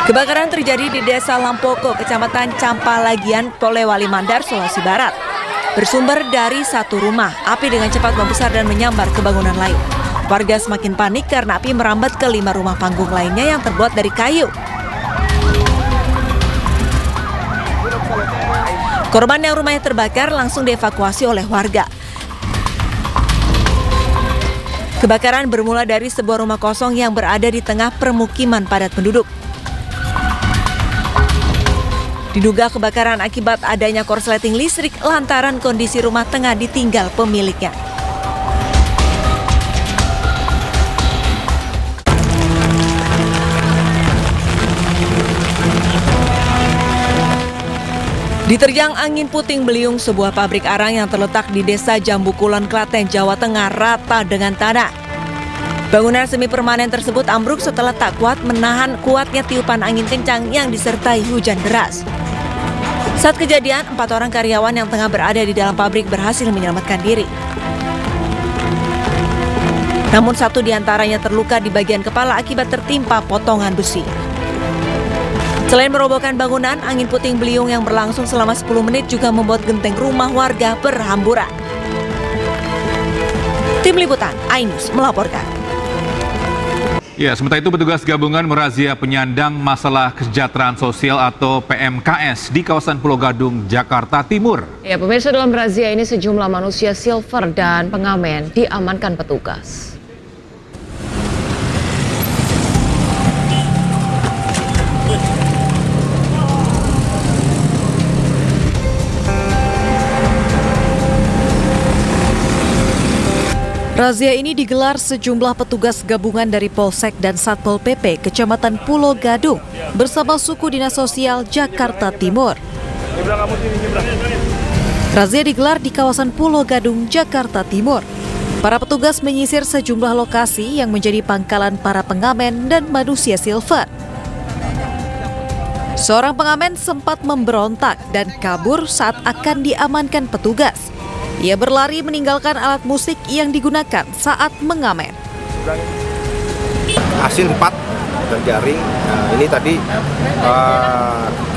Kebakaran terjadi di Desa Lampoko, Kecamatan Campalagian, Polewali Mandar, Sulawesi Barat. Bersumber dari satu rumah, api dengan cepat membesar dan menyambar ke bangunan lain. Warga semakin panik karena api merambat ke 5 rumah panggung lainnya yang terbuat dari kayu. Korban yang rumahnya terbakar langsung dievakuasi oleh warga. Kebakaran bermula dari sebuah rumah kosong yang berada di tengah permukiman padat penduduk. Diduga kebakaran akibat adanya korsleting listrik lantaran kondisi rumah tengah ditinggal pemiliknya. Diterjang angin puting beliung, sebuah pabrik arang yang terletak di Desa Jambu Kulon, Klaten, Jawa Tengah rata dengan tanah. Bangunan semi permanen tersebut ambruk setelah tak kuat menahan kuatnya tiupan angin kencang yang disertai hujan deras. Saat kejadian, 4 orang karyawan yang tengah berada di dalam pabrik berhasil menyelamatkan diri. Namun 1 diantaranya terluka di bagian kepala akibat tertimpa potongan besi. Selain merobohkan bangunan, angin puting beliung yang berlangsung selama 10 menit juga membuat genteng rumah warga berhamburan. Tim Liputan iNews melaporkan. Ya, sementara itu petugas gabungan merazia penyandang masalah kesejahteraan sosial atau PMKS di kawasan Pulau Gadung, Jakarta Timur. Ya, pemirsa, dalam razia ini sejumlah manusia silver dan pengamen diamankan petugas. Razia ini digelar sejumlah petugas gabungan dari Polsek dan Satpol PP Kecamatan Pulau Gadung bersama suku Dinas Sosial Jakarta Timur. Razia digelar di kawasan Pulau Gadung, Jakarta Timur. Para petugas menyisir sejumlah lokasi yang menjadi pangkalan para pengamen dan manusia silver. Seorang pengamen sempat memberontak dan kabur saat akan diamankan petugas. Ia berlari meninggalkan alat musik yang digunakan saat mengamen. Hasil 4 terjaring. Nah, ini tadi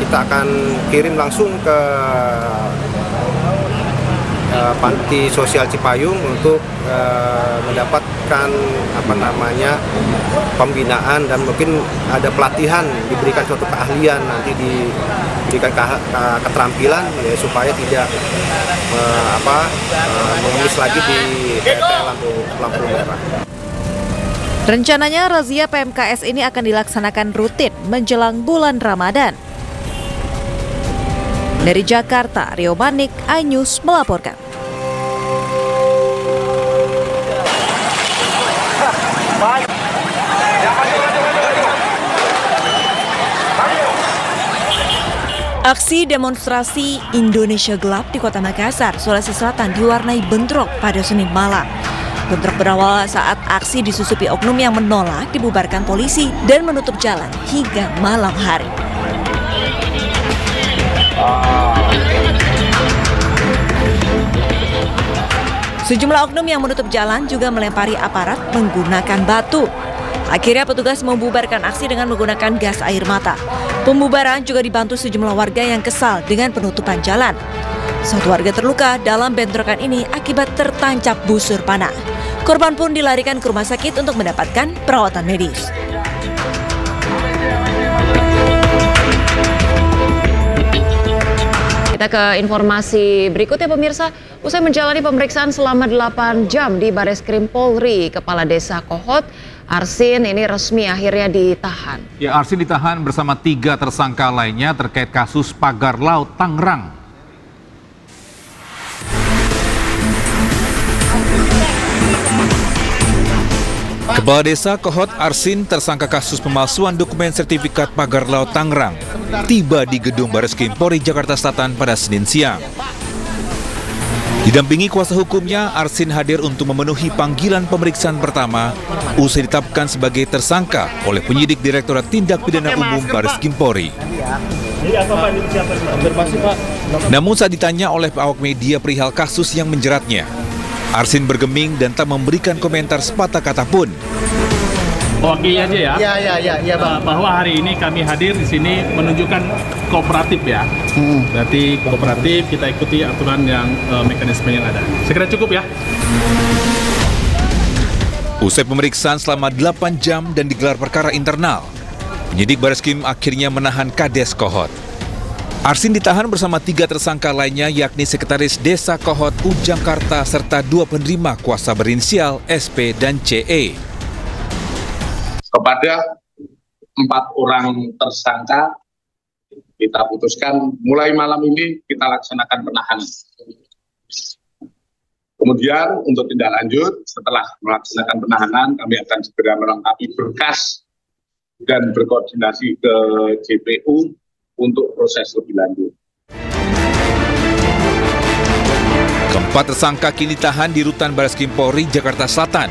kita akan kirim langsung ke Panti Sosial Cipayung untuk mendapatkan pembinaan dan mungkin ada pelatihan, diberikan suatu keahlian, nanti diberikan keterampilan ya, supaya tidak mengemis lagi di lampu merah. Rencananya razia PMKS ini akan dilaksanakan rutin menjelang bulan Ramadan. Dari Jakarta, Rio Manik, iNews melaporkan. Aksi demonstrasi Indonesia Gelap di Kota Makassar, Sulawesi Selatan diwarnai bentrok pada Senin malam. Bentrok berawal saat aksi disusupi oknum yang menolak dibubarkan polisi dan menutup jalan hingga malam hari. Sejumlah oknum yang menutup jalan juga melempari aparat menggunakan batu. Akhirnya petugas membubarkan aksi dengan menggunakan gas air mata. Pembubaran juga dibantu sejumlah warga yang kesal dengan penutupan jalan. 1 warga terluka dalam bentrokan ini akibat tertancap busur panah. Korban pun dilarikan ke rumah sakit untuk mendapatkan perawatan medis. Kita ke informasi berikutnya, pemirsa. Usai menjalani pemeriksaan selama 8 jam di Bareskrim Polri, Kepala Desa Kohot, Arsin ini resmi akhirnya ditahan. Ya, Arsin ditahan bersama 3 tersangka lainnya terkait kasus pagar laut Tangerang. Kepala Desa Kohot Arsin tersangka kasus pemalsuan dokumen sertifikat pagar laut Tangerang tiba di gedung Bareskrim Polri Jakarta Selatan pada Senin siang. Didampingi kuasa hukumnya, Arsin hadir untuk memenuhi panggilan pemeriksaan pertama usai ditetapkan sebagai tersangka oleh penyidik Direktorat Tindak Pidana Umum Bareskrim Polri. Namun saat ditanya oleh awak media perihal kasus yang menjeratnya, Arsin bergeming dan tak memberikan komentar sepatah kata pun. Wakilnya aja ya? Iya Bang. Bahwa hari ini kami hadir di sini menunjukkan kooperatif ya. Berarti kooperatif, kita ikuti aturan yang mekanisme yang ada. Sekira cukup ya. Usai pemeriksaan selama 8 jam dan digelar perkara internal, penyidik Bareskrim akhirnya menahan Kades Kohot. Arsin ditahan bersama 3 tersangka lainnya, yakni Sekretaris Desa Kohot Ujangkarta serta 2 penerima kuasa berinisial SP dan CE. Kepada 4 orang tersangka, kita putuskan mulai malam ini kita laksanakan penahanan. Kemudian untuk tindak lanjut, setelah melaksanakan penahanan, kami akan segera melengkapi berkas dan berkoordinasi ke JPU untuk proses lebih lanjut. Keempat tersangka kini tahan di Rutan Bareskrim Polri Jakarta Selatan.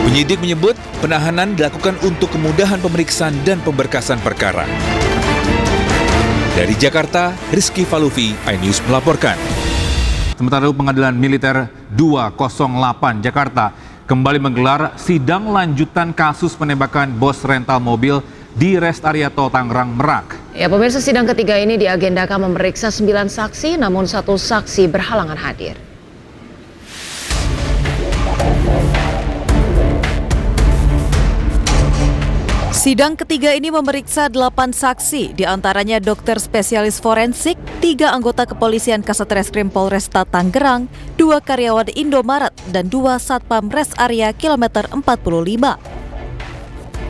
Penyidik menyebut penahanan dilakukan untuk kemudahan pemeriksaan dan pemberkasan perkara. Dari Jakarta, Rizky Falufi, iNews melaporkan. Sementara itu Pengadilan Militer 208 Jakarta kembali menggelar sidang lanjutan kasus penembakan bos rental mobil di Rest Area Tol Tangerang, Merak. Ya, pemirsa, sidang ketiga ini diagendakan memeriksa 9 saksi, namun 1 saksi berhalangan hadir. Sidang ketiga ini memeriksa 8 saksi, diantaranya dokter spesialis forensik, 3 anggota kepolisian Kasatreskrim Polresta Tangerang, 2 karyawan Indomaret, dan 2 satpam Rest Area kilometer 45.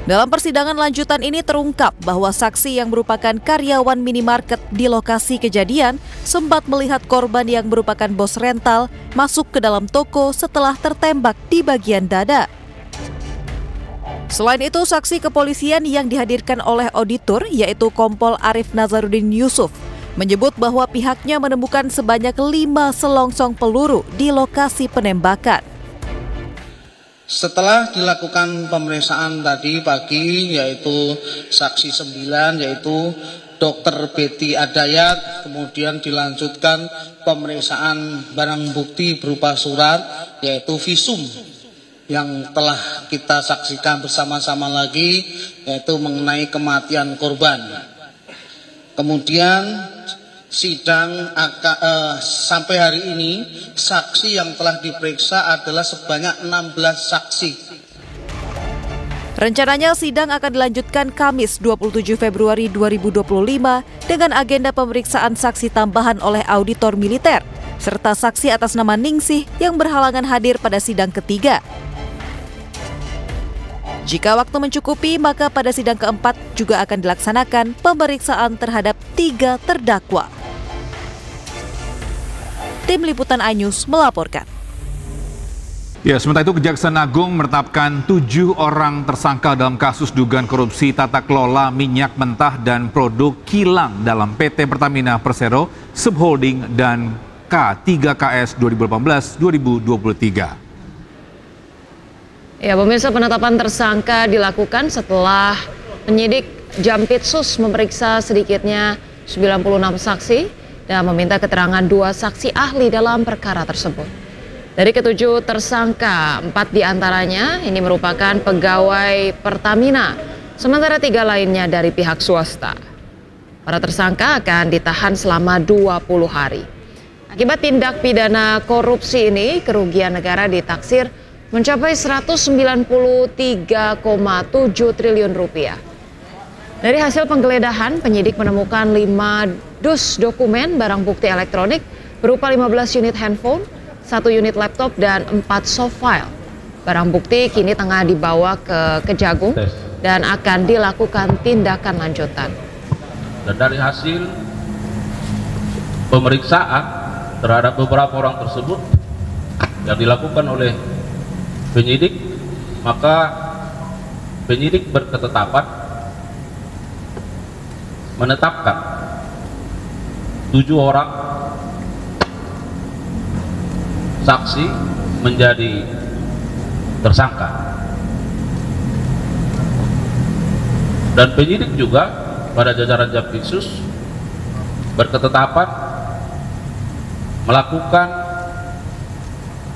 Dalam persidangan lanjutan ini terungkap bahwa saksi yang merupakan karyawan minimarket di lokasi kejadian sempat melihat korban yang merupakan bos rental masuk ke dalam toko setelah tertembak di bagian dada. Selain itu, saksi kepolisian yang dihadirkan oleh auditor, yaitu Kompol Arif Nazarudin Yusuf, menyebut bahwa pihaknya menemukan sebanyak 5 selongsong peluru di lokasi penembakan. Setelah dilakukan pemeriksaan tadi pagi, yaitu saksi 9, yaitu Dr. Betty Adayat, kemudian dilanjutkan pemeriksaan barang bukti berupa surat, yaitu visum, yang telah kita saksikan bersama-sama lagi, yaitu mengenai kematian korban. Kemudian sidang sampai hari ini saksi yang telah diperiksa adalah sebanyak 16 saksi. Rencananya sidang akan dilanjutkan Kamis 27 Februari 2025 dengan agenda pemeriksaan saksi tambahan oleh auditor militer serta saksi atas nama Ningsih yang berhalangan hadir pada sidang ketiga. Jika waktu mencukupi, maka pada sidang keempat juga akan dilaksanakan pemeriksaan terhadap 3 terdakwa. Tim Liputan iNews melaporkan. Ya, sementara itu Kejaksaan Agung menetapkan 7 orang tersangka dalam kasus dugaan korupsi tata kelola minyak mentah dan produk kilang dalam PT Pertamina Persero, Subholding, dan K3KS 2018-2023. Ya, pemirsa, penetapan tersangka dilakukan setelah penyidik Jampitsus memeriksa sedikitnya 96 saksi dan meminta keterangan 2 saksi ahli dalam perkara tersebut. Dari ke-7 tersangka, 4 diantaranya ini merupakan pegawai Pertamina, sementara 3 lainnya dari pihak swasta. Para tersangka akan ditahan selama 20 hari. Akibat tindak pidana korupsi ini, kerugian negara ditaksir mencapai 193,7 triliun rupiah. Dari hasil penggeledahan, penyidik menemukan 5 dus dokumen barang bukti elektronik berupa 15 unit handphone, 1 unit laptop, dan 4 soft file. Barang bukti kini tengah dibawa ke Kejagung dan akan dilakukan tindakan lanjutan. Dan dari hasil pemeriksaan terhadap beberapa orang tersebut yang dilakukan oleh penyidik, maka penyidik berketetapan menetapkan 7 orang saksi menjadi tersangka. Dan penyidik juga pada jajaran Jampitsus berketetapan melakukan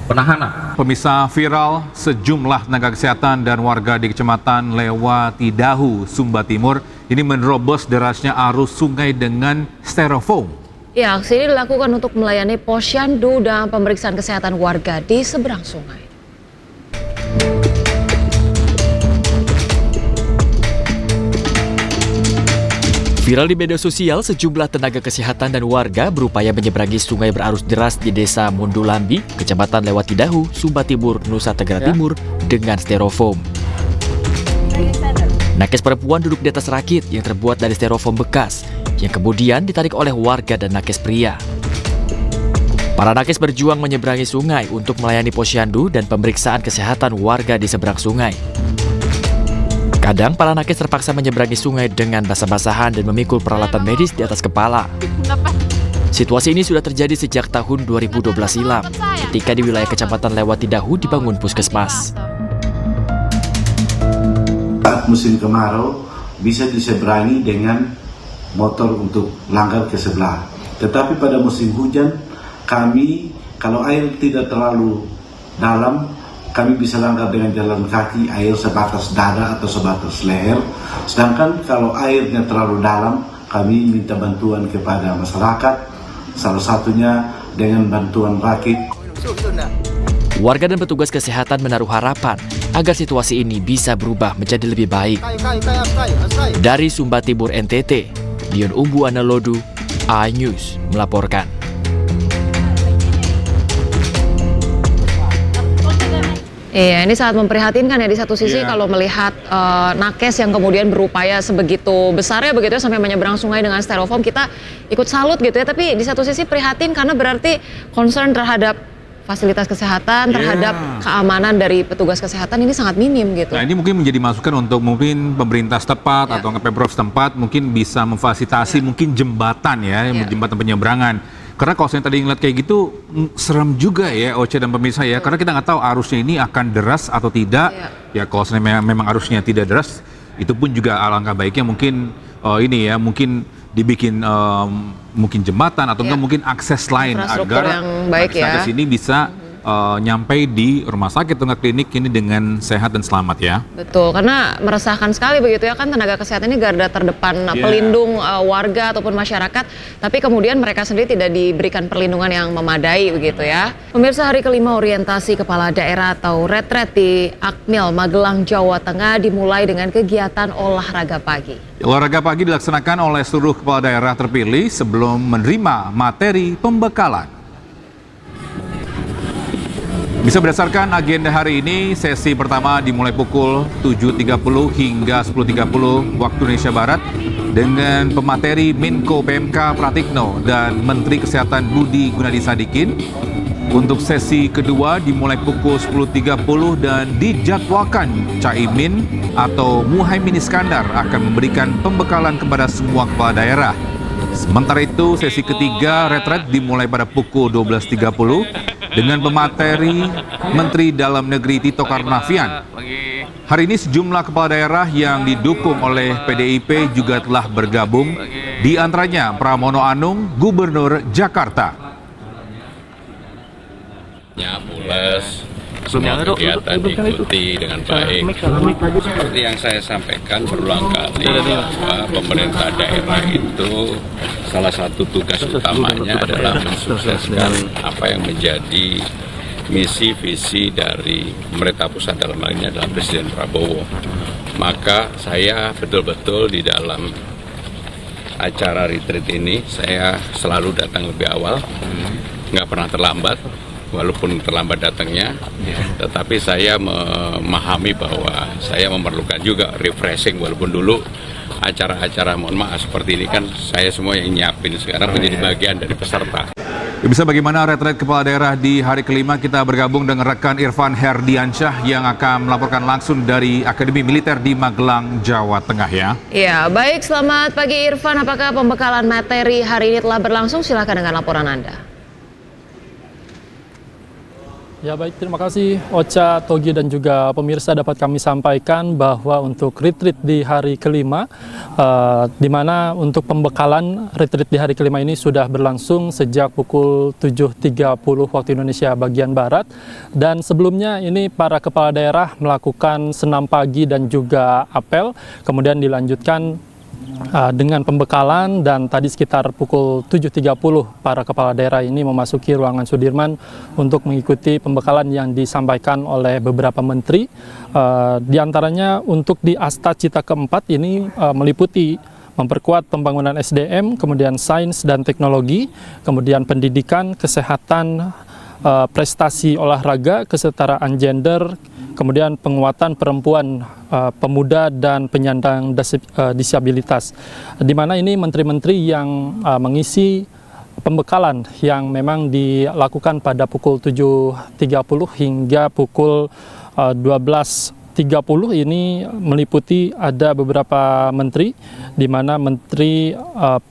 penahanan. Pemirsa, viral sejumlah tenaga kesehatan dan warga di Kecamatan Lewatidahu, Sumba Timur ini menerobos derasnya arus sungai dengan styrofoam. Ya, aksi ini dilakukan untuk melayani posyandu dan pemeriksaan kesehatan warga di seberang sungai. Viral di media sosial, sejumlah tenaga kesehatan dan warga berupaya menyeberangi sungai berarus deras di Desa Mundulambi, Kecamatan Lewatidahu, Sumba Timur, Nusa Tenggara Timur dengan styrofoam. Nakes perempuan duduk di atas rakit yang terbuat dari styrofoam bekas, yang kemudian ditarik oleh warga dan nakes pria. Para nakes berjuang menyeberangi sungai untuk melayani posyandu dan pemeriksaan kesehatan warga di seberang sungai. Kadang para nakes terpaksa menyeberangi sungai dengan basah-basahan dan memikul peralatan medis di atas kepala. Situasi ini sudah terjadi sejak tahun 2012 silam, ketika di wilayah Kecamatan Lewatidahu dibangun puskesmas. Saat musim kemarau bisa diseberangi dengan motor untuk langgar ke sebelah. Tetapi pada musim hujan kami, kalau air tidak terlalu dalam, kami bisa langgar dengan jalan kaki, air sebatas dada atau sebatas leher. Sedangkan kalau airnya terlalu dalam, kami minta bantuan kepada masyarakat, salah satunya dengan bantuan rakit. Warga dan petugas kesehatan menaruh harapan agar situasi ini bisa berubah menjadi lebih baik. Dari Sumba Timur NTT, Dion Umbu Analodu, iNews melaporkan. Iya, ini sangat memprihatinkan ya di satu sisi kalau melihat nakes yang kemudian berupaya sebegitu besarnya begitu ya, sampai menyeberang sungai dengan styrofoam, kita ikut salut gitu ya. Tapi di satu sisi prihatin karena berarti concern terhadap fasilitas kesehatan, terhadap keamanan dari petugas kesehatan ini sangat minim gitu. Nah, ini mungkin menjadi masukan untuk mungkin pemerintah setempat atau Pemprov setempat mungkin bisa memfasilitasi mungkin jembatan jembatan penyeberangan. Karena kalau saya tadi ngeliat kayak gitu, serem juga ya Oce dan pemirsa ya. Karena kita nggak tahu arusnya ini akan deras atau tidak. Ya kalau memang arusnya tidak deras, itu pun juga alangkah baiknya mungkin mungkin dibikin mungkin jembatan atau enggak mungkin akses lain agar nakes ini bisa nyampe di rumah sakit atau klinik ini dengan sehat dan selamat ya. Betul, karena meresahkan sekali begitu ya, kan tenaga kesehatan ini garda terdepan pelindung warga ataupun masyarakat, tapi kemudian mereka sendiri tidak diberikan perlindungan yang memadai begitu ya. Pemirsa, hari kelima orientasi kepala daerah atau retret di Akmil, Magelang, Jawa Tengah dimulai dengan kegiatan olahraga pagi. Olahraga pagi dilaksanakan oleh seluruh kepala daerah terpilih sebelum menerima materi pembekalan. Bisa berdasarkan agenda hari ini, sesi pertama dimulai pukul 7.30 hingga 10.30 waktu Indonesia Barat dengan pemateri Menko PMK Pratikno dan Menteri Kesehatan Budi Gunadi Sadikin. Untuk sesi kedua dimulai pukul 10.30 dan dijadwalkan Caimin atau Muhaimin Iskandar akan memberikan pembekalan kepada semua kepala daerah. Sementara itu, sesi ketiga retret dimulai pada pukul 12.30 dengan pemateri Menteri Dalam Negeri Tito Karnavian. Hari ini sejumlah kepala daerah yang didukung oleh PDIP juga telah bergabung, di antaranya Pramono Anung, Gubernur Jakarta. Pules, semua kegiatan diikuti dengan baik. Seperti yang saya sampaikan berulang kali, bahwa pemerintah daerah itu salah satu tugas utamanya adalah mensukseskan apa yang menjadi misi visi dari pemerintah pusat, dalam hal ini adalah Presiden Prabowo. Maka saya betul-betul di dalam acara retreat ini saya selalu datang lebih awal, nggak pernah terlambat. Walaupun terlambat datangnya, tetapi saya memahami bahwa saya memerlukan juga refreshing, walaupun dulu acara-acara mohon maaf seperti ini kan saya semua yang nyiapin, sekarang menjadi bagian dari peserta. Bisa bagaimana retret kepala daerah di hari kelima, kita bergabung dengan rekan Irfan Herdiansyah yang akan melaporkan langsung dari Akademi Militer di Magelang, Jawa Tengah ya. Ya, baik, selamat pagi Irfan, apakah pembekalan materi hari ini telah berlangsung? Silakan dengan laporan Anda. Ya baik, terima kasih Ocha, Togi dan juga pemirsa. Dapat kami sampaikan bahwa untuk retreat di hari kelima, di mana untuk pembekalan retreat di hari kelima ini sudah berlangsung sejak pukul 7.30 waktu Indonesia bagian Barat. Dan sebelumnya ini para kepala daerah melakukan senam pagi dan juga apel, kemudian dilanjutkan dengan pembekalan, dan tadi sekitar pukul 7.30 para kepala daerah ini memasuki ruangan Sudirman untuk mengikuti pembekalan yang disampaikan oleh beberapa menteri. Di antaranya untuk di Asta Cita keempat ini meliputi memperkuat pembangunan SDM, kemudian sains dan teknologi, kemudian pendidikan, kesehatan, prestasi olahraga, kesetaraan gender, kemudian penguatan perempuan, pemuda, dan penyandang disabilitas. Di mana ini menteri-menteri yang mengisi pembekalan yang memang dilakukan pada pukul 7.30 hingga pukul 12.30 ini meliputi ada beberapa menteri, di mana Menteri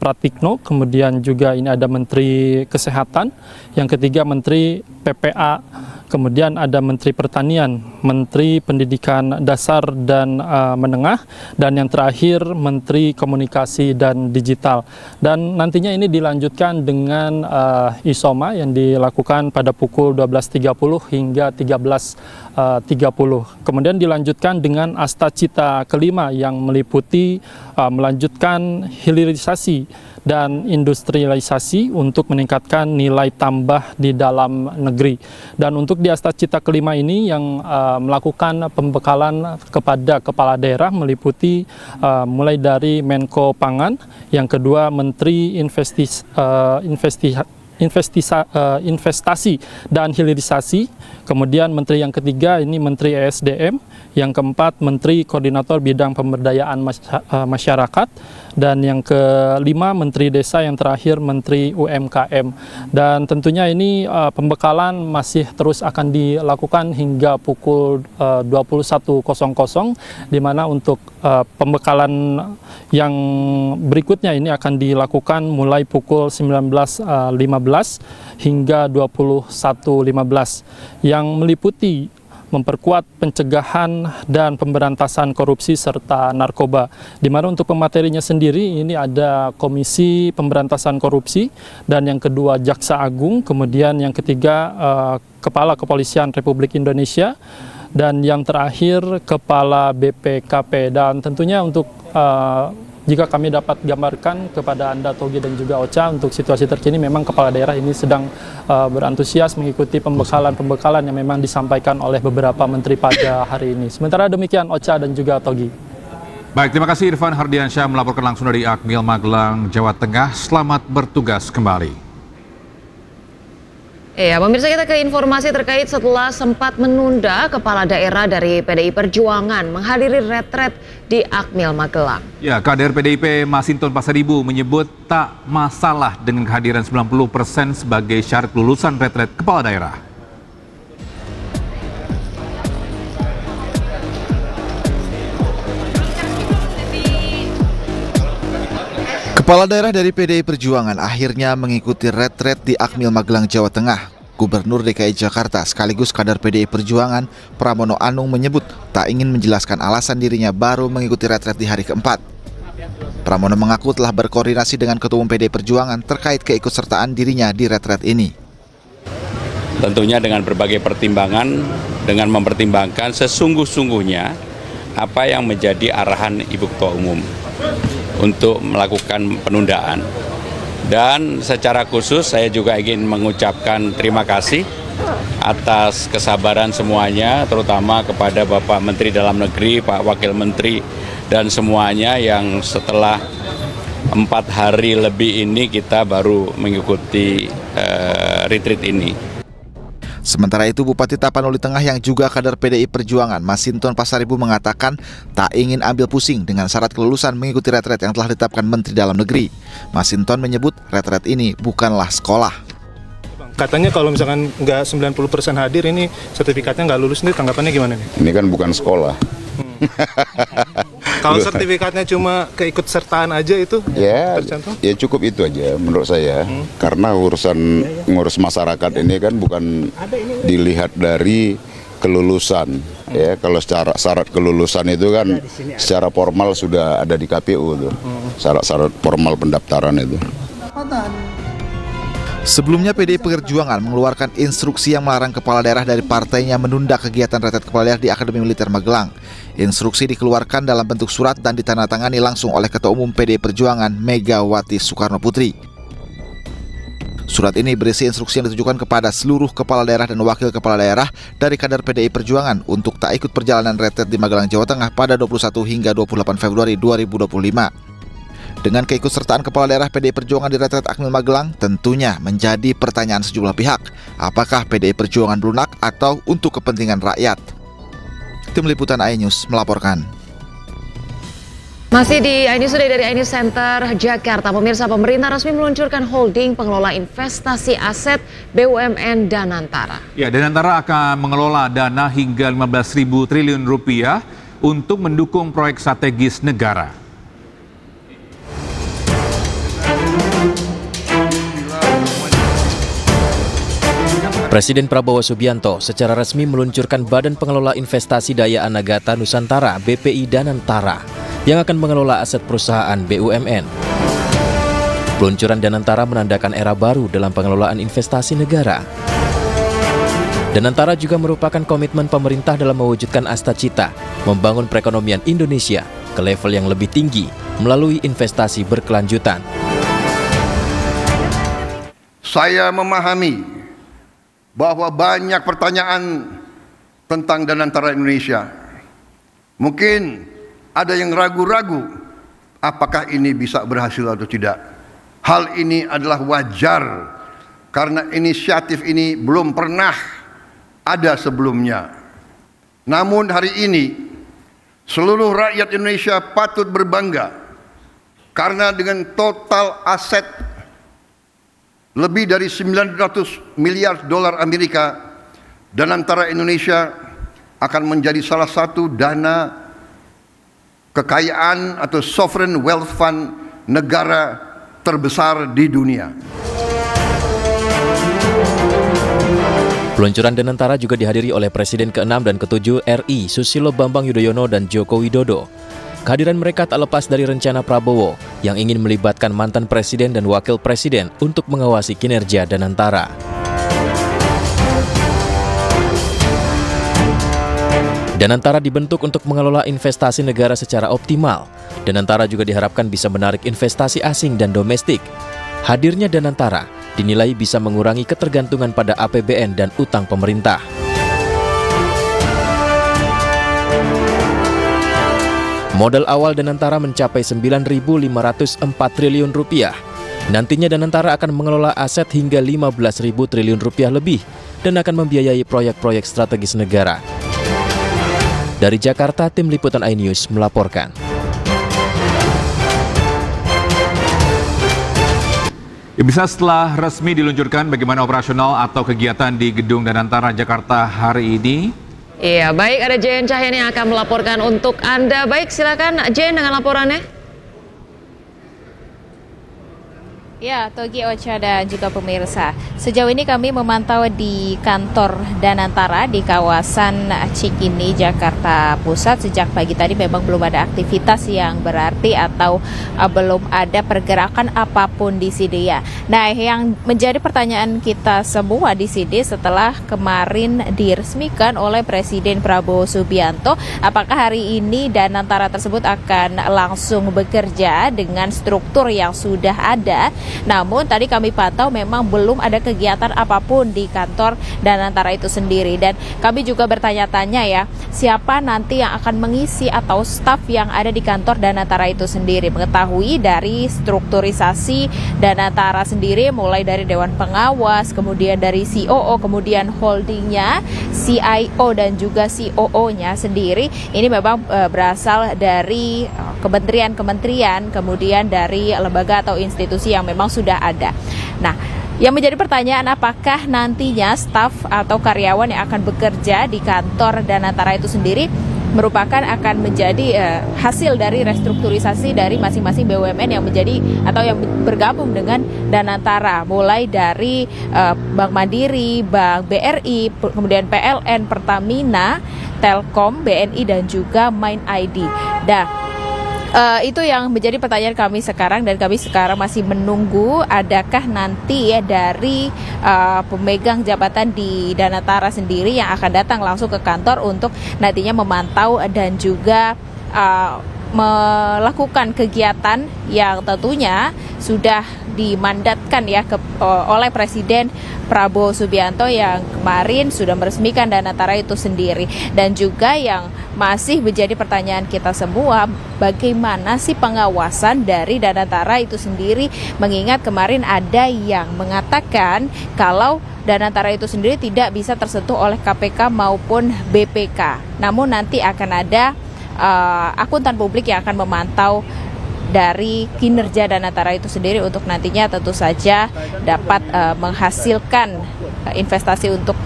Pratikno, kemudian juga ini ada Menteri Kesehatan, yang ketiga Menteri PPA, kemudian ada Menteri Pertanian, Menteri Pendidikan Dasar dan Menengah, dan yang terakhir Menteri Komunikasi dan Digital. Dan nantinya ini dilanjutkan dengan Isoma yang dilakukan pada pukul 12.30 hingga 13.30. Kemudian dilanjutkan dengan Asta Cita kelima yang meliputi melanjutkan hilirisasi dan industrialisasi untuk meningkatkan nilai tambah di dalam negeri. Dan untuk di Asta Cita kelima ini yang melakukan pembekalan kepada kepala daerah meliputi mulai dari Menko Pangan, yang kedua Menteri Investasi dan Hilirisasi, kemudian Menteri yang ketiga ini Menteri ESDM, yang keempat Menteri Koordinator Bidang Pemberdayaan Masyarakat, dan yang kelima Menteri Desa, yang terakhir Menteri UMKM. Dan tentunya ini pembekalan masih terus akan dilakukan hingga pukul 21.00, di mana untuk pembekalan yang berikutnya ini akan dilakukan mulai pukul 19.15 hingga 21.15 yang meliputi memperkuat pencegahan dan pemberantasan korupsi serta narkoba. Di mana untuk pematerinya sendiri ini ada Komisi Pemberantasan Korupsi, dan yang kedua Jaksa Agung, kemudian yang ketiga Kepala Kepolisian Republik Indonesia, dan yang terakhir Kepala BPKP. Dan tentunya untuk jika kami dapat gambarkan kepada Anda, Togi, dan juga Ocha, untuk situasi terkini memang kepala daerah ini sedang berantusias mengikuti pembekalan yang memang disampaikan oleh beberapa menteri pada hari ini. Sementara demikian, Ocha dan juga Togi. Baik, terima kasih Irfan Hardiansyah melaporkan langsung dari Akmil, Magelang, Jawa Tengah. Selamat bertugas kembali. Ya, pemirsa, kita ke informasi terkait setelah sempat menunda, kepala daerah dari PDI Perjuangan menghadiri retret di Akmil, Magelang. Ya, kader PDIP Masinton Pasaribu menyebut tak masalah dengan kehadiran 90% sebagai syarat lulusan retret kepala daerah. Kepala daerah dari PDI Perjuangan akhirnya mengikuti retret di Akmil, Magelang, Jawa Tengah. Gubernur DKI Jakarta sekaligus kader PDI Perjuangan, Pramono Anung, menyebut tak ingin menjelaskan alasan dirinya baru mengikuti retret di hari keempat. Pramono mengaku telah berkoordinasi dengan Ketua Umum PDI Perjuangan terkait keikutsertaan dirinya di retret ini. Tentunya dengan berbagai pertimbangan, dengan mempertimbangkan sesungguh-sungguhnya apa yang menjadi arahan Ibu Ketua Umum untuk melakukan penundaan. Dan secara khusus saya juga ingin mengucapkan terima kasih atas kesabaran semuanya, terutama kepada Bapak Menteri Dalam Negeri, Pak Wakil Menteri, dan semuanya yang setelah 4 hari lebih ini kita baru mengikuti retreat ini. Sementara itu, Bupati Tapanuli Tengah yang juga kader PDI Perjuangan, Masinton Pasaribu, mengatakan tak ingin ambil pusing dengan syarat kelulusan mengikuti retret yang telah ditetapkan Menteri Dalam Negeri. Masinton menyebut retret ini bukanlah sekolah. Katanya kalau misalkan nggak 90% hadir, ini sertifikatnya nggak lulus, ini tanggapannya gimana nih? Ini kan bukan sekolah. Kalau sertifikatnya cuma keikutsertaan aja itu tercantum? Ya cukup itu aja menurut saya. Karena ngurus masyarakat ini kan bukan dilihat dari kelulusan. Ya, kalau secara syarat kelulusan itu kan secara formal sudah ada di KPU tuh. Syarat-syarat formal pendaftaran itu. Sebelumnya PDI Perjuangan mengeluarkan instruksi yang melarang kepala daerah dari partainya menunda kegiatan retret kepala daerah di Akademi Militer Magelang. Instruksi dikeluarkan dalam bentuk surat dan ditandatangani langsung oleh Ketua Umum PDI Perjuangan Megawati Soekarno Putri. Surat ini berisi instruksi yang ditujukan kepada seluruh kepala daerah dan wakil kepala daerah dari kader PDI Perjuangan untuk tak ikut perjalanan retret di Magelang, Jawa Tengah pada 21 hingga 28 Februari 2025. Dengan keikutsertaan kepala daerah PDI Perjuangan di retret Akmil Magelang, tentunya menjadi pertanyaan sejumlah pihak. Apakah PDI Perjuangan lunak atau untuk kepentingan rakyat? Tim Liputan iNews melaporkan. Masih di iNews Today dari iNews Center Jakarta, pemirsa, pemerintah resmi meluncurkan holding pengelola investasi aset BUMN Danantara. Ya, Danantara akan mengelola dana hingga 15.000 triliun rupiah untuk mendukung proyek strategis negara. Presiden Prabowo Subianto secara resmi meluncurkan Badan Pengelola Investasi Daya Anagata Nusantara BPI Danantara yang akan mengelola aset perusahaan BUMN. Peluncuran Danantara menandakan era baru dalam pengelolaan investasi negara. Danantara juga merupakan komitmen pemerintah dalam mewujudkan asta-cita membangun perekonomian Indonesia ke level yang lebih tinggi melalui investasi berkelanjutan. Saya memahami bahwa banyak pertanyaan tentang Danantara Indonesia. Mungkin ada yang ragu-ragu apakah ini bisa berhasil atau tidak. Hal ini adalah wajar karena inisiatif ini belum pernah ada sebelumnya. Namun hari ini seluruh rakyat Indonesia patut berbangga karena dengan total aset lebih dari 900 miliar dolar Amerika, Danantara Indonesia akan menjadi salah satu dana kekayaan atau sovereign wealth fund negara terbesar di dunia. Peluncuran Danantara juga dihadiri oleh Presiden ke-6 dan ke-7 RI Susilo Bambang Yudhoyono dan Joko Widodo. Kehadiran mereka tak lepas dari rencana Prabowo yang ingin melibatkan mantan presiden dan wakil presiden untuk mengawasi kinerja Danantara. Danantara dibentuk untuk mengelola investasi negara secara optimal. Danantara juga diharapkan bisa menarik investasi asing dan domestik. Hadirnya Danantara dinilai bisa mengurangi ketergantungan pada APBN dan utang pemerintah. Modal awal Danantara mencapai 9.504 triliun rupiah. Nantinya Danantara akan mengelola aset hingga 15.000 triliun rupiah lebih dan akan membiayai proyek-proyek strategis negara. Dari Jakarta, Tim Liputan iNews melaporkan. Ya, bisa setelah resmi diluncurkan bagaimana operasional atau kegiatan di Gedung Danantara Jakarta hari ini? Iya, baik, ada Jen Cahyani yang akan melaporkan untuk Anda. Baik, silakan Jen dengan laporannya. Ya, Togi, Ocha, dan juga pemirsa. Sejauh ini kami memantau di kantor Danantara di kawasan Cikini, Jakarta Pusat. Sejak pagi tadi memang belum ada aktivitas yang berarti atau belum ada pergerakan apapun di sini ya. Nah, yang menjadi pertanyaan kita semua di sini setelah kemarin diresmikan oleh Presiden Prabowo Subianto, apakah hari ini Danantara tersebut akan langsung bekerja dengan struktur yang sudah ada? Namun tadi kami pantau memang belum ada kegiatan apapun di kantor Danantara itu sendiri. Dan kami juga bertanya-tanya ya, siapa nanti yang akan mengisi atau staf yang ada di kantor Danantara itu sendiri. Mengetahui dari strukturisasi Danantara sendiri, mulai dari Dewan Pengawas, kemudian dari COO, kemudian holdingnya, CIO dan juga COO-nya sendiri. Ini memang berasal dari kementerian-kementerian, kemudian dari lembaga atau institusi yang memang sudah ada. Nah, yang menjadi pertanyaan, apakah nantinya staf atau karyawan yang akan bekerja di kantor Danantara itu sendiri merupakan akan menjadi hasil dari restrukturisasi dari masing-masing BUMN yang menjadi atau yang bergabung dengan Danantara, mulai dari Bank Mandiri, Bank BRI, kemudian PLN, Pertamina, Telkom, BNI, dan juga Mind ID. Itu yang menjadi pertanyaan kami sekarang, dan kami sekarang masih menunggu adakah nanti ya dari pemegang jabatan di Danantara sendiri yang akan datang langsung ke kantor untuk nantinya memantau dan juga melakukan kegiatan yang tentunya sudah dimandatkan ya oleh Presiden Prabowo Subianto yang kemarin sudah meresmikan Danantara itu sendiri. Dan juga yang masih menjadi pertanyaan kita semua, bagaimana sih pengawasan dari Danantara itu sendiri, mengingat kemarin ada yang mengatakan kalau Danantara itu sendiri tidak bisa tersentuh oleh KPK maupun BPK. Namun nanti akan ada akuntan publik yang akan memantau dari kinerja Danantara itu sendiri untuk nantinya tentu saja dapat menghasilkan investasi untuk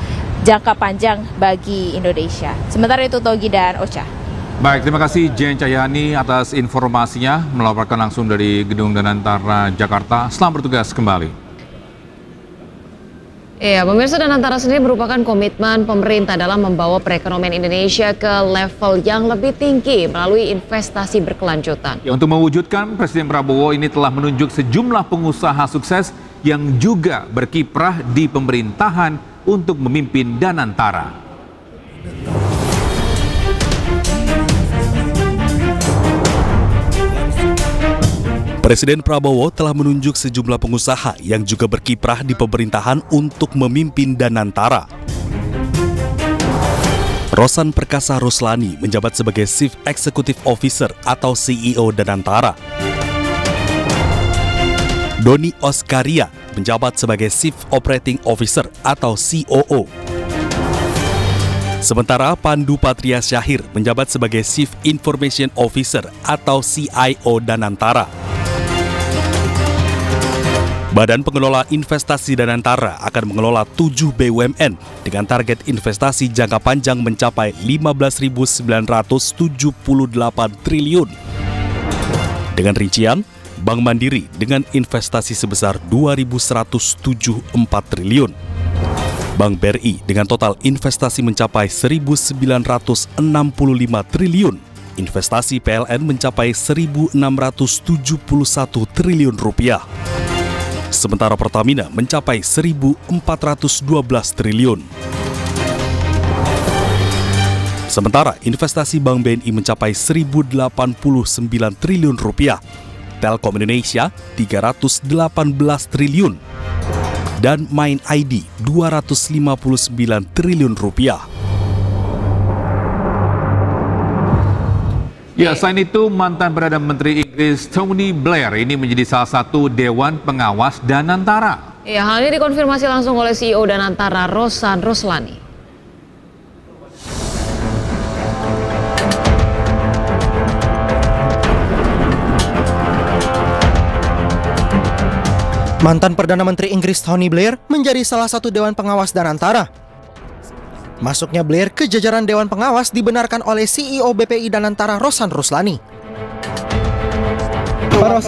jangka panjang bagi Indonesia. Sementara itu Togi dan Ocha. Baik, terima kasih Jen Cahyani atas informasinya melaporkan langsung dari Gedung Danantara Jakarta. Selamat bertugas kembali. Ya, pemirsa, Danantara sendiri merupakan komitmen pemerintah dalam membawa perekonomian Indonesia ke level yang lebih tinggi melalui investasi berkelanjutan. Ya, untuk mewujudkan, Presiden Prabowo ini telah menunjuk sejumlah pengusaha sukses yang juga berkiprah di pemerintahan untuk memimpin Danantara. Presiden Prabowo telah menunjuk sejumlah pengusaha yang juga berkiprah di pemerintahan untuk memimpin Danantara. Rosan Perkasa Ruslani menjabat sebagai Chief Executive Officer atau CEO Danantara. Doni Oskaria menjabat sebagai Chief Operating Officer atau COO. Sementara Pandu Patria Syahir menjabat sebagai Chief Information Officer atau CIO Danantara. Badan Pengelola Investasi Danantara akan mengelola 7 BUMN dengan target investasi jangka panjang mencapai 15.978 triliun. Dengan rincian, Bank Mandiri dengan investasi sebesar 2.174 triliun. Bank BRI dengan total investasi mencapai 1.965 triliun. Investasi PLN mencapai 1.671 triliun rupiah. Sementara Pertamina mencapai 1.412 triliun. Sementara investasi Bank BNI mencapai 1.089 triliun rupiah. Telkom Indonesia 318 triliun. Dan Mind ID 259 triliun rupiah. Ya, selain itu mantan Perdana Menteri Inggris Tony Blair ini menjadi salah satu Dewan Pengawas Danantara. Ya, hal ini dikonfirmasi langsung oleh CEO Danantara, Rosan Ruslani. Mantan Perdana Menteri Inggris Tony Blair menjadi salah satu Dewan Pengawas Danantara. Masuknya Blair ke jajaran Dewan Pengawas dibenarkan oleh CEO BPI Danantara Rosan Ruslani. Pak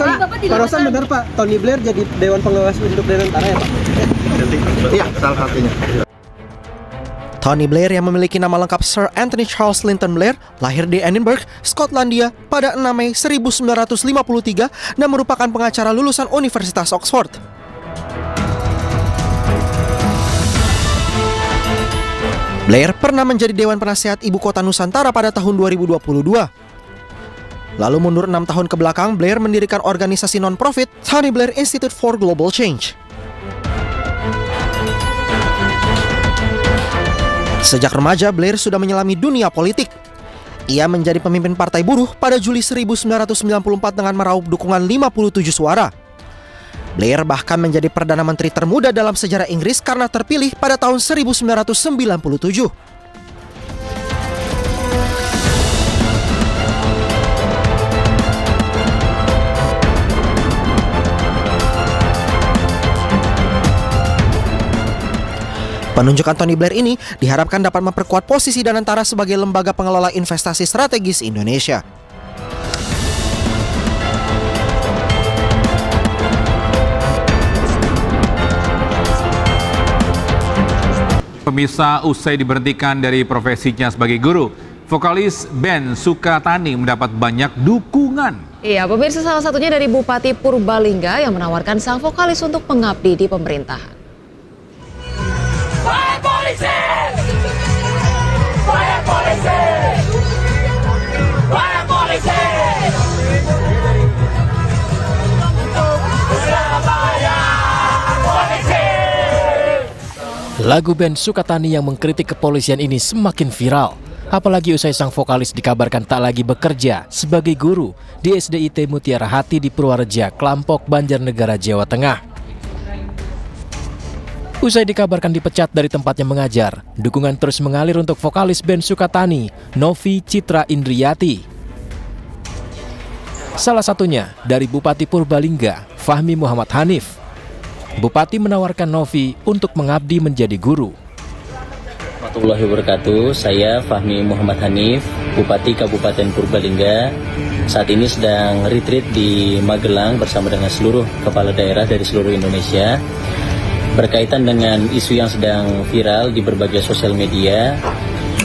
Rosan benar Pak, Tony Blair jadi Dewan Pengawas untuk Danantara ya Pak? Iya, salah satunya. Tony Blair yang memiliki nama lengkap Sir Anthony Charles Linton Blair lahir di Edinburgh, Skotlandia pada 6 Mei 1953 dan merupakan pengacara lulusan Universitas Oxford. Blair pernah menjadi Dewan Penasehat Ibu Kota Nusantara pada tahun 2022. Lalu mundur 6 tahun ke belakang, Blair mendirikan organisasi non-profit Tony Blair Institute for Global Change. Sejak remaja, Blair sudah menyelami dunia politik. Ia menjadi pemimpin Partai Buruh pada Juli 1994 dengan meraup dukungan 57 suara. Blair bahkan menjadi Perdana Menteri termuda dalam sejarah Inggris karena terpilih pada tahun 1997. Penunjukan Tony Blair ini diharapkan dapat memperkuat posisi Danantara sebagai lembaga pengelola investasi strategis Indonesia. Pemirsa, usai diberhentikan dari profesinya sebagai guru, vokalis band Sukatani mendapat banyak dukungan. Iya, pemirsa, salah satunya dari Bupati Purbalingga yang menawarkan sang vokalis untuk mengabdi di pemerintahan. Fire polisi! Fire polisi! Fire polisi! Surabaya polisi! Lagu band Sukatani yang mengkritik kepolisian ini semakin viral. Apalagi usai sang vokalis dikabarkan tak lagi bekerja sebagai guru di SDIT Mutiara Hati di Purwareja, Klampok, Banjarnegara, Jawa Tengah. Usai dikabarkan dipecat dari tempatnya mengajar, dukungan terus mengalir untuk vokalis band Sukatani, Novi Citra Indriati. Salah satunya dari Bupati Purbalingga, Fahmi Muhammad Hanif. Bupati menawarkan Novi untuk mengabdi menjadi guru. Warahmatullahi wabarakatuh. Saya Fahmi Muhammad Hanif, Bupati Kabupaten Purbalingga. Saat ini sedang retreat di Magelang bersama dengan seluruh kepala daerah dari seluruh Indonesia. Berkaitan dengan isu yang sedang viral di berbagai sosial media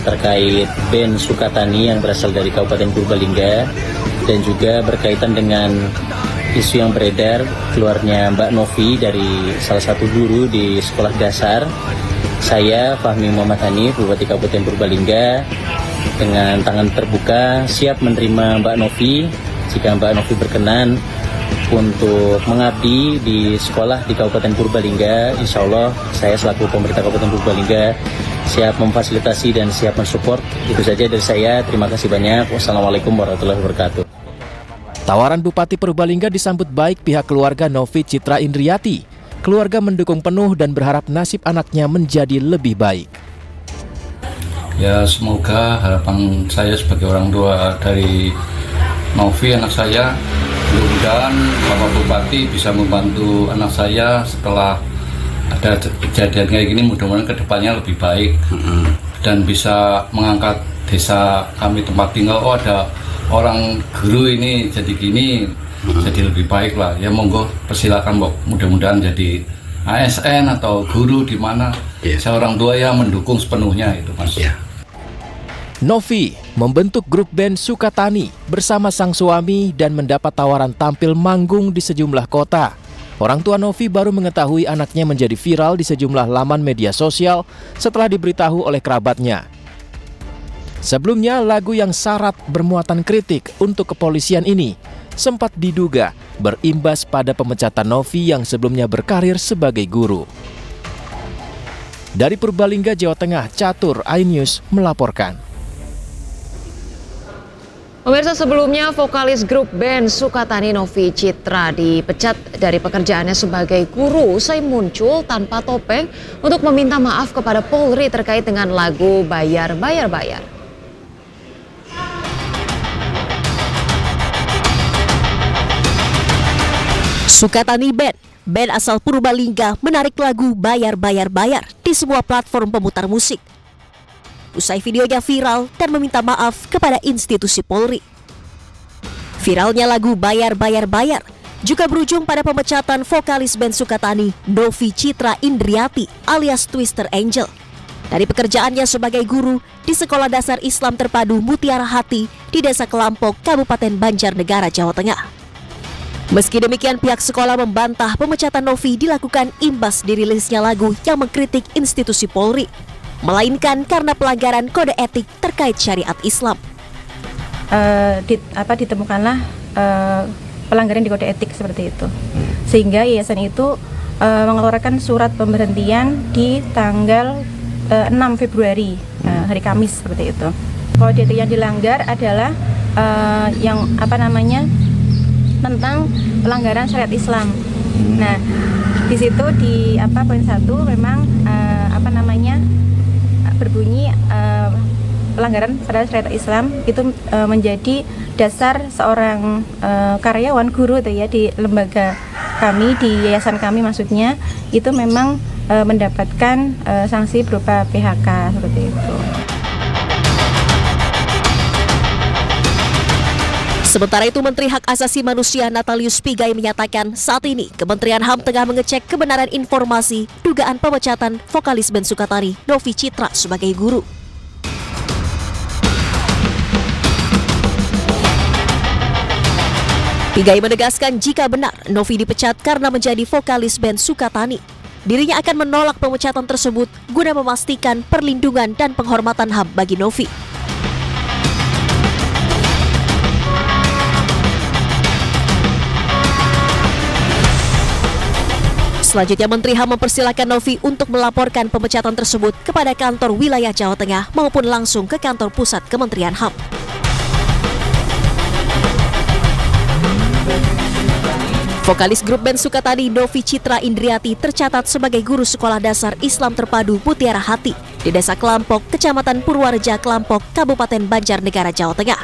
terkait band Sukatani yang berasal dari Kabupaten Purbalingga, dan juga berkaitan dengan isu yang beredar keluarnya Mbak Novi dari salah satu guru di sekolah dasar. Saya Fahmi Muhammad Hanif, Bupati Kabupaten Purbalingga, dengan tangan terbuka siap menerima Mbak Novi jika Mbak Novi berkenan untuk mengabdi di sekolah di Kabupaten Purbalingga. Insya Allah saya selaku pemerintah Kabupaten Purbalingga siap memfasilitasi dan siap mensupport. Itu saja dari saya, terima kasih banyak. Wassalamualaikum warahmatullahi wabarakatuh. Tawaran Bupati Purbalingga disambut baik pihak keluarga Novi Citra Indriati. Keluarga mendukung penuh dan berharap nasib anaknya menjadi lebih baik. Ya, semoga harapan saya sebagai orang tua dari Novi, anak saya, mudah-mudahan Bapak Bupati bisa membantu anak saya setelah ada kejadian kayak gini. Mudah-mudahan kedepannya lebih baik dan bisa mengangkat desa kami tempat tinggal. Oh, ada orang guru ini jadi gini, jadi lebih baik lah. Ya monggo, persilakan Mbok. Mudah-mudahan jadi ASN atau guru di mana. Saya orang tua ya mendukung sepenuhnya itu, Mas. Novi membentuk grup band Sukatani bersama sang suami dan mendapat tawaran tampil manggung di sejumlah kota. Orang tua Novi baru mengetahui anaknya menjadi viral di sejumlah laman media sosial setelah diberitahu oleh kerabatnya. Sebelumnya, lagu yang syarat bermuatan kritik untuk kepolisian ini sempat diduga berimbas pada pemecatan Novi yang sebelumnya berkarir sebagai guru. Dari Purbalingga, Jawa Tengah, Catur iNews melaporkan. Pemirsa, sebelumnya vokalis grup band Sukatani Novi Citra dipecat dari pekerjaannya sebagai guru usai muncul tanpa topeng untuk meminta maaf kepada Polri terkait dengan lagu Bayar Bayar Bayar. Sukatani band asal Purbalingga menarik lagu Bayar Bayar Bayar di sebuah platform pemutar musik. Usai videonya viral dan meminta maaf kepada institusi Polri. Viralnya lagu Bayar Bayar Bayar juga berujung pada pemecatan vokalis band Sukatani Novi Citra Indriati alias Twister Angel dari pekerjaannya sebagai guru di Sekolah Dasar Islam Terpadu Mutiara Hati di Desa Klampok, Kabupaten Banjarnegara, Jawa Tengah. Meski demikian, pihak sekolah membantah pemecatan Novi dilakukan imbas dirilisnya lagu yang mengkritik institusi Polri, melainkan karena pelanggaran kode etik terkait syariat Islam. Ditemukanlah pelanggaran di kode etik seperti itu, sehingga yayasan itu mengeluarkan surat pemberhentian di tanggal 6 Februari, hari Kamis seperti itu. Kode etik yang dilanggar adalah tentang pelanggaran syariat Islam. Nah, di situ di poin 1 memang berbunyi pelanggaran pada syariat Islam itu menjadi dasar seorang karyawan guru itu ya di lembaga kami, di yayasan kami maksudnya, itu memang mendapatkan sanksi berupa PHK seperti itu. Sementara itu, Menteri Hak Asasi Manusia Natalius Pigai menyatakan saat ini Kementerian HAM tengah mengecek kebenaran informasi dugaan pemecatan vokalis band Sukatani Novi Citra sebagai guru. Pigai menegaskan jika benar Novi dipecat karena menjadi vokalis band Sukatani, dirinya akan menolak pemecatan tersebut guna memastikan perlindungan dan penghormatan HAM bagi Novi. Selanjutnya, Menteri HAM mempersilahkan Novi untuk melaporkan pemecatan tersebut kepada kantor wilayah Jawa Tengah maupun langsung ke kantor pusat Kementerian HAM. Vokalis grup band Sukatani Novi Citra Indriati tercatat sebagai guru sekolah dasar Islam Terpadu Mutiara Hati di Desa Kelampok, Kecamatan Purwareja, Kelampok, Kabupaten Banjarnegara, Jawa Tengah.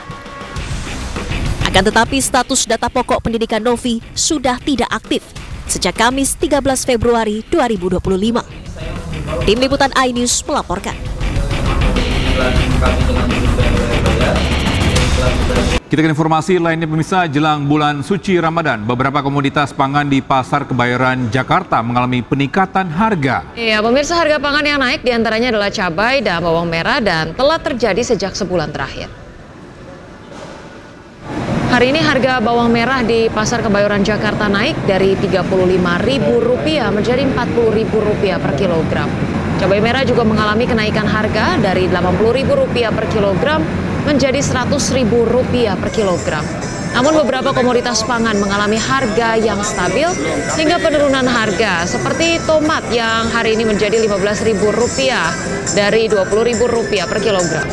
Akan tetapi, status data pokok pendidikan Novi sudah tidak aktif sejak Kamis 13 Februari 2025. Tim Liputan iNews melaporkan. Kita ke informasi lainnya, pemirsa. Jelang bulan suci Ramadan, beberapa komoditas pangan di Pasar Kebayoran, Jakarta mengalami peningkatan harga. Iya, pemirsa, harga pangan yang naik diantaranya adalah cabai dan bawang merah dan telah terjadi sejak sebulan terakhir. Hari ini harga bawang merah di Pasar Kebayoran Jakarta naik dari Rp35.000 menjadi Rp40.000 per kilogram. Cabai merah juga mengalami kenaikan harga dari Rp80.000 per kilogram menjadi Rp100.000 per kilogram. Namun beberapa komoditas pangan mengalami harga yang stabil hingga penurunan harga, seperti tomat yang hari ini menjadi Rp15.000 dari Rp20.000 per kilogram.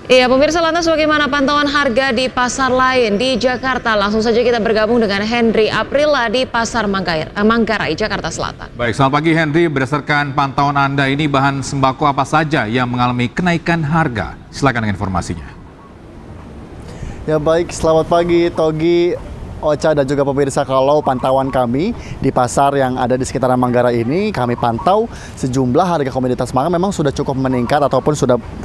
Iya, pemirsa, lantas bagaimana pantauan harga di pasar lain di Jakarta? Langsung saja kita bergabung dengan Henry Aprila di Pasar Manggarai, Jakarta Selatan. Baik, selamat pagi Henry. Berdasarkan pantauan Anda, ini bahan sembako apa saja yang mengalami kenaikan harga? Silakan dengan informasinya. Ya baik, selamat pagi Togi, Ocha dan juga pemirsa. Kalau pantauan kami di pasar yang ada di sekitaran Manggarai ini, kami pantau sejumlah harga komoditas pangan memang sudah cukup meningkat ataupun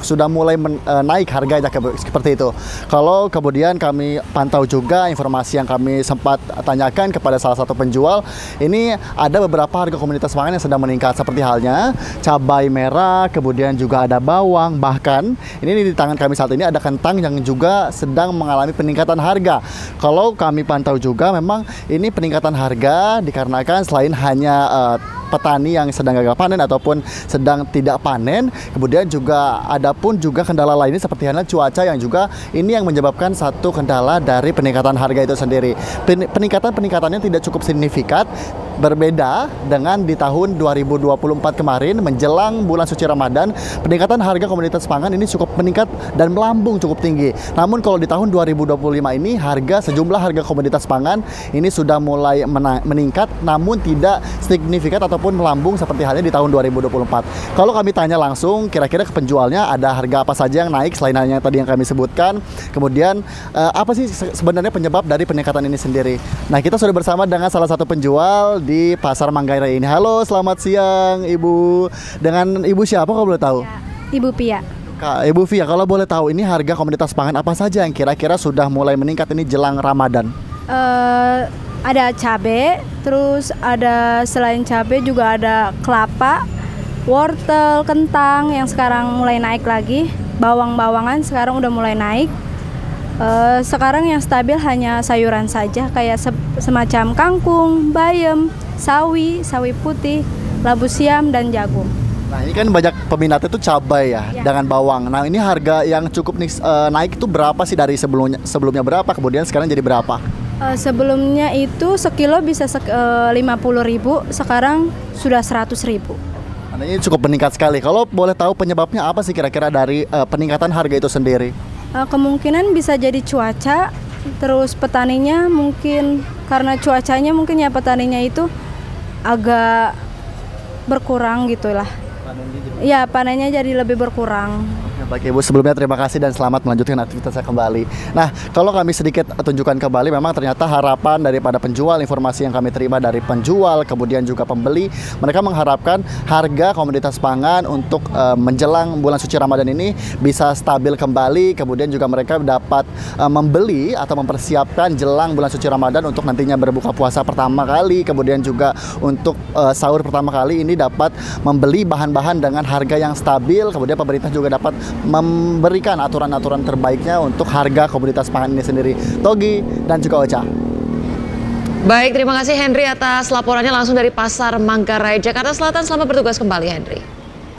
sudah mulai naik harganya seperti itu. Kalau kemudian kami pantau juga informasi yang kami sempat tanyakan kepada salah satu penjual, ini ada beberapa harga komoditas pangan yang sedang meningkat, seperti halnya cabai merah, kemudian juga ada bawang, bahkan ini di tangan kami saat ini ada kentang yang juga sedang mengalami peningkatan harga. Kalau kami pantau juga memang ini peningkatan harga dikarenakan selain hanya petani yang sedang gagal panen ataupun sedang tidak panen, kemudian juga ada pun juga kendala lainnya seperti halnya cuaca yang juga ini yang menyebabkan satu kendala dari peningkatan harga itu sendiri. Peningkatannya tidak cukup signifikan, berbeda dengan di tahun 2024 kemarin menjelang bulan suci Ramadan. Peningkatan harga komoditas pangan ini cukup meningkat dan melambung cukup tinggi. Namun kalau di tahun 2025 ini sejumlah harga komoditas pangan ini sudah mulai meningkat, namun tidak signifikan ataupun melambung seperti halnya di tahun 2024. Kalau kami tanya langsung kira-kira ke penjualnya ada harga apa saja yang naik selain hanya tadi yang kami sebutkan, kemudian apa sih sebenarnya penyebab dari peningkatan ini sendiri. Nah, kita sudah bersama dengan salah satu penjual di Pasar Manggarai ini. Halo, selamat siang Ibu. Dengan Ibu siapa kalau boleh tahu? Ibu Pia. Ibu Pia, kalau boleh tahu ini harga komoditas pangan apa saja yang kira-kira sudah mulai meningkat ini jelang Ramadan? Ada cabai, terus ada selain cabai juga ada kelapa, wortel, kentang yang sekarang mulai naik lagi, bawang-bawangan sekarang udah mulai naik. Sekarang yang stabil hanya sayuran saja kayak semacam kangkung, bayam, sawi putih, labu siam dan jagung. Nah, ini kan banyak peminatnya itu cabai ya, dengan bawang. Nah, ini harga yang cukup naik itu berapa sih dari sebelumnya berapa, kemudian sekarang jadi berapa? Sebelumnya itu sekilo bisa 50.000, sekarang sudah 100.000. Nah, ini cukup meningkat sekali. Kalau boleh tahu penyebabnya apa sih kira-kira dari peningkatan harga itu sendiri? Kemungkinan bisa jadi cuaca, terus petaninya mungkin karena cuacanya mungkin ya petaninya itu agak berkurang gitulah. Ya, panennya jadi lebih berkurang. Ya, baik Ibu, sebelumnya terima kasih dan selamat melanjutkan aktivitasnya kembali. Nah, kalau kami sedikit tunjukkan kembali, memang ternyata harapan daripada penjual, informasi yang kami terima dari penjual, kemudian juga pembeli, mereka mengharapkan harga komoditas pangan untuk menjelang bulan suci Ramadan ini bisa stabil kembali, kemudian juga mereka dapat membeli atau mempersiapkan jelang bulan suci Ramadan untuk nantinya berbuka puasa pertama kali, kemudian juga untuk sahur pertama kali ini dapat membeli bahan-bahan dengan harga yang stabil, kemudian pemerintah juga dapat memberikan aturan-aturan terbaiknya untuk harga komoditas pangan ini sendiri. Togi dan juga Ocha. Baik, terima kasih Henry atas laporannya langsung dari Pasar Manggarai, Jakarta Selatan. Selamat bertugas kembali, Henry.